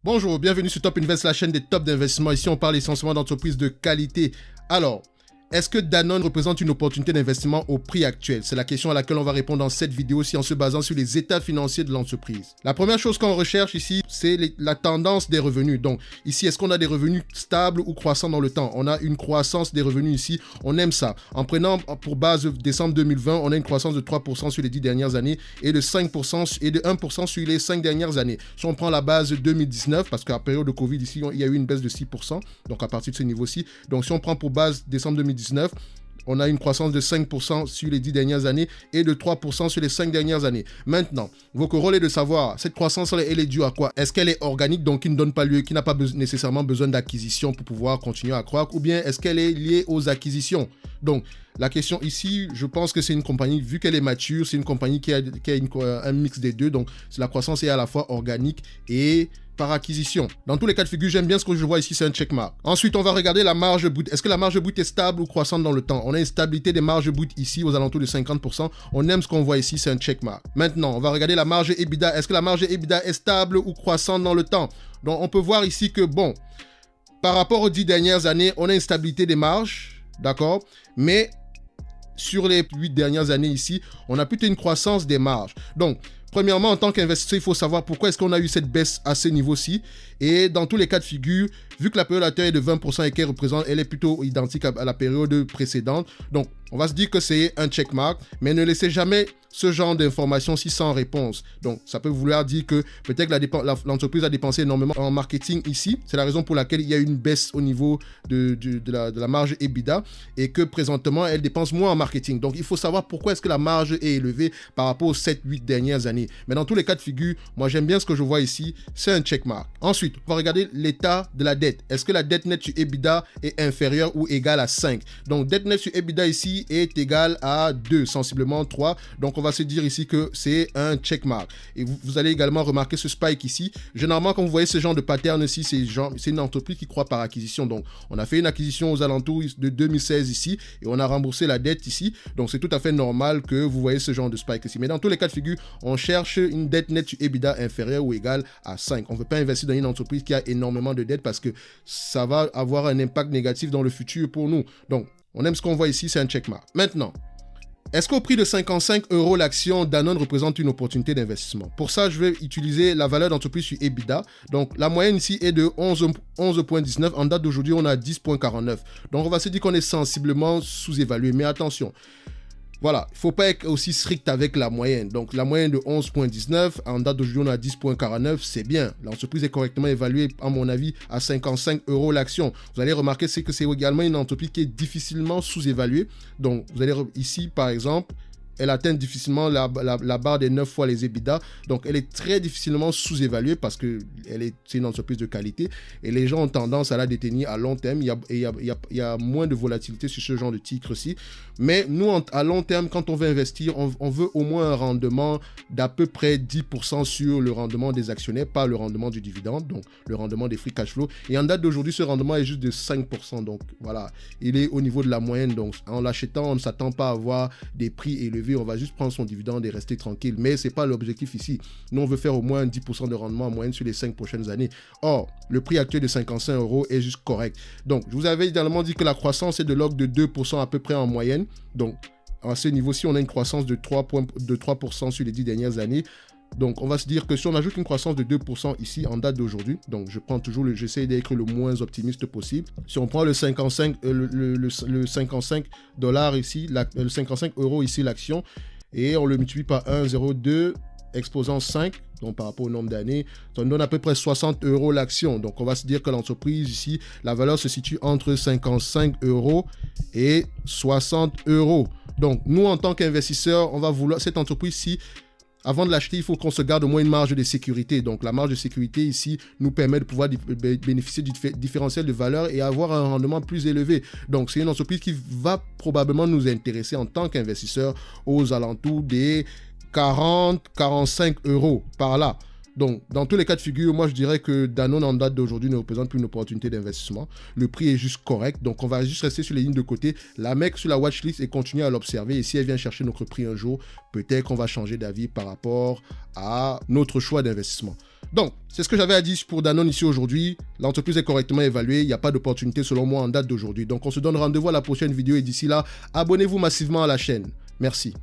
Bonjour, bienvenue sur Top Invest, la chaîne des tops d'investissement. Ici, on parle essentiellement d'entreprises de qualité. Alors, est-ce que Danone représente une opportunité d'investissement au prix actuel? C'est la question à laquelle on va répondre dans cette vidéo-ci en se basant sur les états financiers de l'entreprise. La première chose qu'on recherche ici, c'est la tendance des revenus. Donc ici, est-ce qu'on a des revenus stables ou croissants dans le temps? On a une croissance des revenus ici, on aime ça. En prenant pour base décembre 2020, on a une croissance de 3% sur les 10 dernières années et de 5% et de 1% sur les 5 dernières années. Si on prend la base 2019, parce qu'à la période de Covid ici, il y a eu une baisse de 6%, donc à partir de ce niveau-ci. Donc si on prend pour base décembre 2019, on a une croissance de 5% sur les 10 dernières années et de 3% sur les 5 dernières années. Maintenant, votre rôle est de savoir, cette croissance, elle est due à quoi? Est-ce qu'elle est organique, donc qui ne donne pas lieu, qui n'a pas nécessairement besoin d'acquisition pour pouvoir continuer à croître, ou bien est-ce qu'elle est liée aux acquisitions? Donc, la question ici, je pense que c'est une compagnie, vu qu'elle est mature, c'est une compagnie qui a un mix des deux, donc la croissance est à la fois organique et par acquisition. Dans tous les cas de figure, j'aime bien ce que je vois ici, c'est un checkmark. Ensuite, on va regarder la marge brute. Est-ce que la marge brute est stable ou croissante dans le temps? On a une stabilité des marges brutes ici aux alentours de 50%. On aime ce qu'on voit ici, c'est un checkmark. Maintenant, on va regarder la marge EBITDA. Est-ce que la marge EBITDA est stable ou croissante dans le temps? Donc, on peut voir ici que, bon, par rapport aux 10 dernières années, on a une stabilité des marges, d'accord? Mais sur les 8 dernières années ici, on a plutôt une croissance des marges. Donc, premièrement, en tant qu'investisseur, il faut savoir pourquoi est-ce qu'on a eu cette baisse à ce niveau-ci. Et dans tous les cas de figure, vu que la période actuelle est de 20% et elle est plutôt identique à la période précédente. Donc, on va se dire que c'est un checkmark, mais ne laissez jamais ce genre d'informations sans réponse. Donc, ça peut vouloir dire que peut-être que l'entreprise a dépensé énormément en marketing ici. C'est la raison pour laquelle il y a une baisse au niveau de la marge EBITDA et que présentement, elle dépense moins en marketing. Donc, il faut savoir pourquoi est-ce que la marge est élevée par rapport aux 7-8 dernières années. Mais dans tous les cas de figure, moi, j'aime bien ce que je vois ici. C'est un checkmark. Ensuite, on va regarder l'état de la dette. Est-ce que la dette nette sur EBITDA est inférieure ou égale à 5? Donc, dette nette sur EBITDA ici est égale à 2, sensiblement 3. Donc, on va se dire ici que c'est un checkmark. Et vous allez également remarquer ce spike ici. Généralement, quand vous voyez ce genre de pattern ici, c'est une entreprise qui croît par acquisition. Donc, on a fait une acquisition aux alentours de 2016 ici et on a remboursé la dette ici. Donc, c'est tout à fait normal que vous voyez ce genre de spike ici. Mais dans tous les cas de figure, on cherche une dette nette sur EBITDA inférieure ou égale à 5. On ne veut pas investir dans une entreprise qui a énormément de dettes parce que ça va avoir un impact négatif dans le futur pour nous. Donc, on aime ce qu'on voit ici, c'est un checkmark. Maintenant, est-ce qu'au prix de 55 € l'action, Danone représente une opportunité d'investissement? Pour ça, je vais utiliser la valeur d'entreprise sur EBITDA. Donc, la moyenne ici est de 11,19. En date d'aujourd'hui, on a 10,49. Donc, on va se dire qu'on est sensiblement sous-évalué. Mais attention, voilà, il ne faut pas être aussi strict avec la moyenne. Donc, la moyenne de 11,19, en date d'aujourd'hui, on a 10,49, c'est bien. L'entreprise est correctement évaluée, à mon avis, à 55 € l'action. Vous allez remarquer que c'est également une entreprise qui est difficilement sous-évaluée. Donc, vous allez ici, par exemple, elle atteint difficilement la barre des 9 fois les EBITDA. Donc, elle est très difficilement sous-évaluée parce que c'est une entreprise de qualité et les gens ont tendance à la détenir à long terme. Il y a moins de volatilité sur ce genre de titre-ci. Mais nous, à long terme, quand on veut investir, on veut au moins un rendement d'à peu près 10% sur le rendement des actionnaires, pas le rendement du dividende, donc le rendement des free cash flow. Et en date d'aujourd'hui, ce rendement est juste de 5%. Donc, voilà, il est au niveau de la moyenne. Donc, en l'achetant, on ne s'attend pas à avoir des prix élevés. On va juste prendre son dividende et rester tranquille. Mais ce n'est pas l'objectif ici. Nous, on veut faire au moins 10% de rendement en moyenne sur les 5 prochaines années. Or, le prix actuel de 55 € est juste correct. Donc, je vous avais également dit que la croissance est de l'ordre de 2% à peu près en moyenne. Donc, à ce niveau-ci, on a une croissance de 3% sur les 10 dernières années. Donc, on va se dire que si on ajoute une croissance de 2% ici en date d'aujourd'hui, donc j'essaie d'être le moins optimiste possible. Si on prend le 55 $ ici, le 55 € ici l'action, et on le multiplie par 1,02 exposant 5, donc par rapport au nombre d'années, ça nous donne à peu près 60 € l'action. Donc, on va se dire que l'entreprise ici, la valeur se situe entre 55 € et 60 €. Donc, nous, en tant qu'investisseurs, on va vouloir cette entreprise-ci. Avant de l'acheter, il faut qu'on se garde au moins une marge de sécurité. Donc, la marge de sécurité ici nous permet de pouvoir bénéficier du différentiel de valeur et avoir un rendement plus élevé. Donc, c'est une entreprise qui va probablement nous intéresser en tant qu'investisseur aux alentours des 40-45 € par là. Donc, dans tous les cas de figure, moi je dirais que Danone en date d'aujourd'hui ne représente plus une opportunité d'investissement. Le prix est juste correct, donc on va juste rester sur les lignes de côté, la mettre sur la watchlist et continuer à l'observer. Et si elle vient chercher notre prix un jour, peut-être qu'on va changer d'avis par rapport à notre choix d'investissement. Donc, c'est ce que j'avais à dire pour Danone ici aujourd'hui. L'entreprise est correctement évaluée, il n'y a pas d'opportunité selon moi en date d'aujourd'hui. Donc, on se donne rendez-vous à la prochaine vidéo et d'ici là, abonnez-vous massivement à la chaîne. Merci.